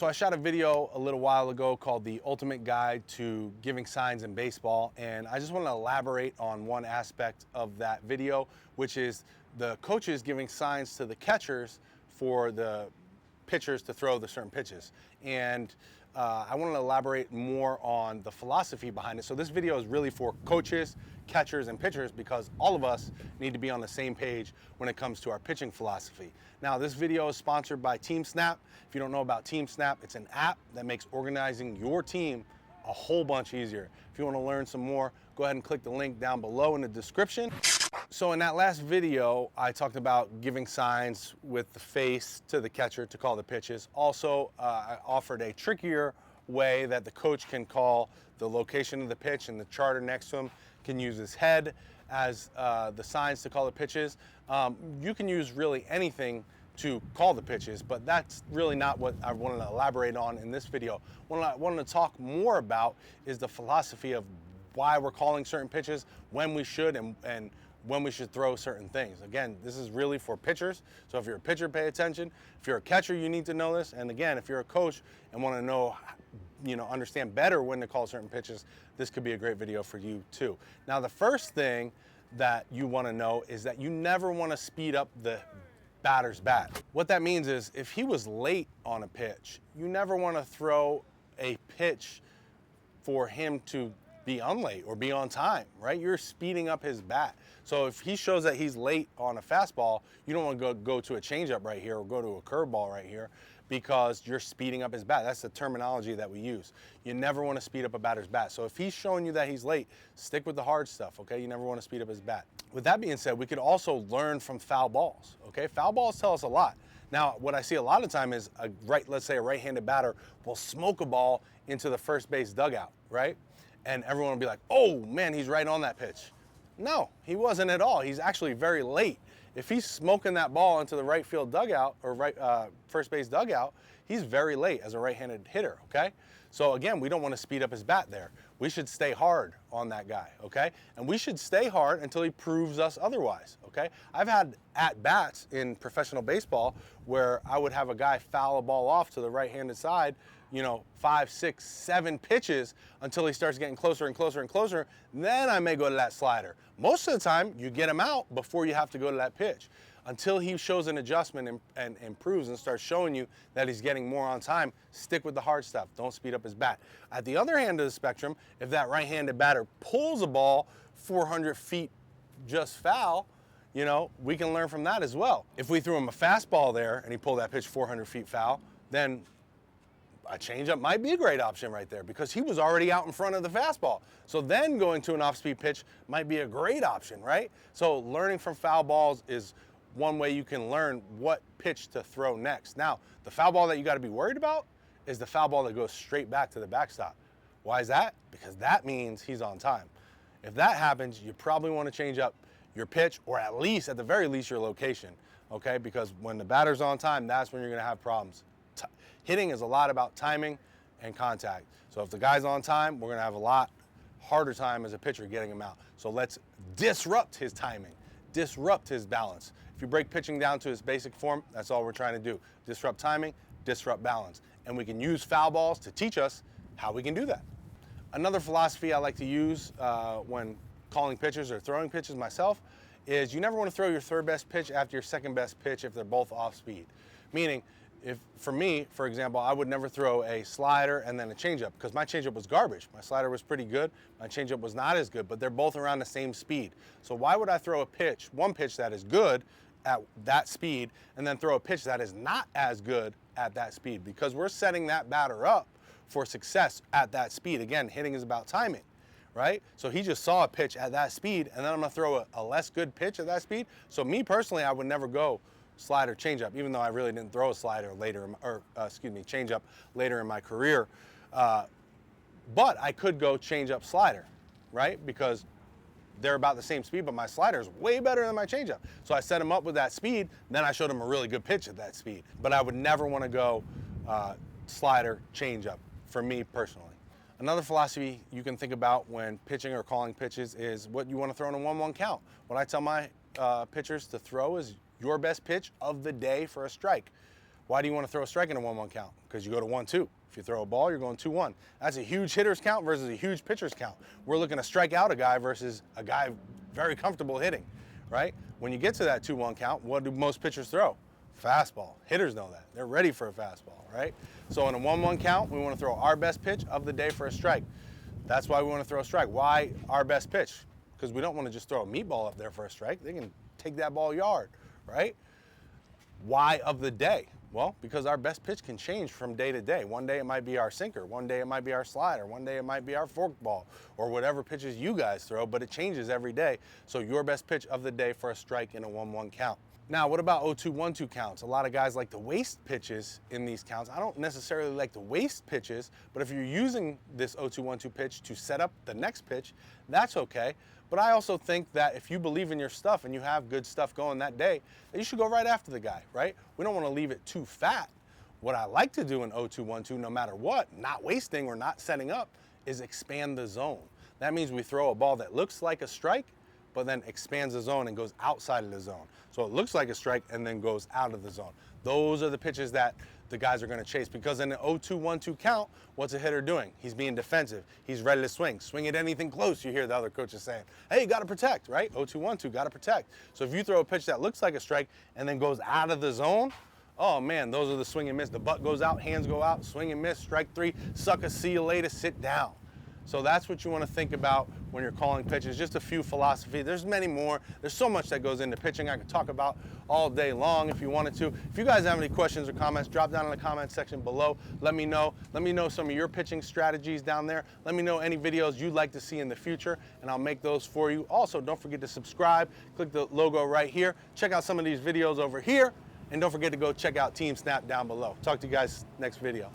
So I shot a video a little while ago called The Ultimate Guide to Giving Signs in Baseball, and I just want to elaborate on one aspect of that video, which is the coaches giving signs to the catchers for the pitchers to throw the certain pitches. And I want to elaborate more on the philosophy behind it. So this video is really for coaches, catchers, and pitchers, because all of us need to be on the same page when it comes to our pitching philosophy. Now, this video is sponsored by TeamSnap. If you don't know about TeamSnap, it's an app that makes organizing your team a whole bunch easier. If you want to learn some more, go ahead and click the link down below in the description. So in that last video, I talked about giving signs with the face to the catcher to call the pitches. Also, I offered a trickier way that the coach can call the location of the pitch, and the charter next to him can use his head as the signs to call the pitches. You can use really anything to call the pitches, but that's really not what I wanted to elaborate on in this video. What I wanted to talk more about is the philosophy of why we're calling certain pitches, when we should, and when we should throw certain things. Again, this is really for pitchers. So if you're a pitcher, pay attention. If you're a catcher, you need to know this. And again, if you're a coach and want to know, understand better when to call certain pitches, this could be a great video for you too. Now, the first thing that you want to know is that you never want to speed up the batter's bat. What that means is if he was late on a pitch, you never want to throw a pitch for him to be unlate or be on time, right? You're speeding up his bat. So if he shows that he's late on a fastball, you don't want to go to a changeup right here or go to a curveball right here, because you're speeding up his bat. That's the terminology that we use. You never want to speed up a batter's bat. So if he's showing you that he's late, stick with the hard stuff, okay? You never want to speed up his bat. With that being said, we could also learn from foul balls, okay? Foul balls tell us a lot. Now, what I see a lot of time is let's say a right-handed batter will smoke a ball into the first base dugout, right? And everyone will be like, oh man, he's right on that pitch. No, he wasn't at all. He's actually very late. If he's smoking that ball into the right field dugout or first base dugout, he's very late as a right-handed hitter, okay? So again, we don't want to speed up his bat there. We should stay hard on that guy, okay? And we should stay hard until he proves us otherwise, okay? I've had at-bats in professional baseball where I would have a guy foul a ball off to the right-handed side, 5, 6, 7 pitches until he starts getting closer and closer and closer. Then I may go to that slider. Most of the time, you get him out before you have to go to that pitch. Until he shows an adjustment and improves and starts showing you that he's getting more on time, stick with the hard stuff. Don't speed up his bat. At the other end of the spectrum, if that right-handed batter pulls a ball 400 feet just foul, we can learn from that as well. If we threw him a fastball there and he pulled that pitch 400 feet foul, then a changeup might be a great option right there, because he was already out in front of the fastball. So then going to an off-speed pitch might be a great option, right? So learning from foul balls is one way you can learn what pitch to throw next. Now, the foul ball that you got to be worried about is the foul ball that goes straight back to the backstop. Why is that? Because that means he's on time. If that happens, you probably want to change up your pitch, or at the very least, your location, okay? Because when the batter's on time, that's when you're going to have problems. Hitting is a lot about timing and contact. So if the guy's on time, we're going to have a lot harder time as a pitcher getting him out. So let's disrupt his timing, disrupt his balance. If you break pitching down to its basic form, that's all we're trying to do. Disrupt timing, disrupt balance. And we can use foul balls to teach us how we can do that. Another philosophy I like to use when calling pitches or throwing pitches myself is you never want to throw your third best pitch after your second best pitch if they're both off speed. Meaning, for me, for example, I would never throw a slider and then a changeup, because my changeup was garbage. My slider was pretty good. My changeup was not as good, but they're both around the same speed. So why would I throw one pitch that is good at that speed and then throw a pitch that is not as good at that speed? Because we're setting that batter up for success at that speed. Again, hitting is about timing, right? So he just saw a pitch at that speed, and then I'm gonna throw a less good pitch at that speed. So me personally, I would never go slider changeup, even though I really didn't throw a slider changeup later in my career. But I could go changeup slider, right? Because they're about the same speed, but my slider is way better than my changeup. So I set him up with that speed, then I showed him a really good pitch at that speed. But I would never want to go slider changeup for me personally. Another philosophy you can think about when pitching or calling pitches is what you want to throw in a 1-1 count. What I tell my pitchers to throw is your best pitch of the day for a strike. Why do you want to throw a strike in a 1-1 count? Because you go to 1-2. If you throw a ball, you're going 2-1. That's a huge hitter's count versus a huge pitcher's count. We're looking to strike out a guy versus a guy very comfortable hitting, right? When you get to that 2-1 count, what do most pitchers throw? Fastball. Hitters know that. They're ready for a fastball, right? So in a 1-1 count, we want to throw our best pitch of the day for a strike. That's why we want to throw a strike. Why our best pitch? Because we don't want to just throw a meatball up there for a strike. They can take that ball yard, right? Why of the day? Well, because our best pitch can change from day to day. One day it might be our sinker, one day it might be our slider, one day it might be our forkball, or whatever pitches you guys throw, but it changes every day. So your best pitch of the day for a strike in a 1-1 count. Now, what about 0-2, 1-2 counts? A lot of guys like to waste pitches in these counts. I don't necessarily like to waste pitches, but if you're using this 0-2, 1-2 pitch to set up the next pitch, that's okay. But I also think that if you believe in your stuff and you have good stuff going that day, then you should go right after the guy, right? We don't want to leave it too fat. What I like to do in 0-2, 1-2, no matter what, not wasting or not setting up, is expand the zone. That means we throw a ball that looks like a strike, but then expands the zone and goes outside of the zone. So it looks like a strike and then goes out of the zone. Those are the pitches that the guys are gonna chase, because in the 0-2, 1-2 count, what's a hitter doing? He's being defensive. He's ready to swing. Swing at anything close, you hear the other coaches saying, hey, you gotta protect, right? 0-2, 1-2, gotta protect. So if you throw a pitch that looks like a strike and then goes out of the zone, oh man, those are the swing and miss. The butt goes out, hands go out, swing and miss, strike 3, sucker, see you later, sit down. So that's what you want to think about when you're calling pitches. Just a few philosophies. There's many more. There's so much that goes into pitching I could talk about all day long if you wanted to. If you guys have any questions or comments, drop down in the comment section below. Let me know. Let me know some of your pitching strategies down there. Let me know any videos you'd like to see in the future, and I'll make those for you. Also, don't forget to subscribe. Click the logo right here. Check out some of these videos over here, and don't forget to go check out Team Snap down below. Talk to you guys next video.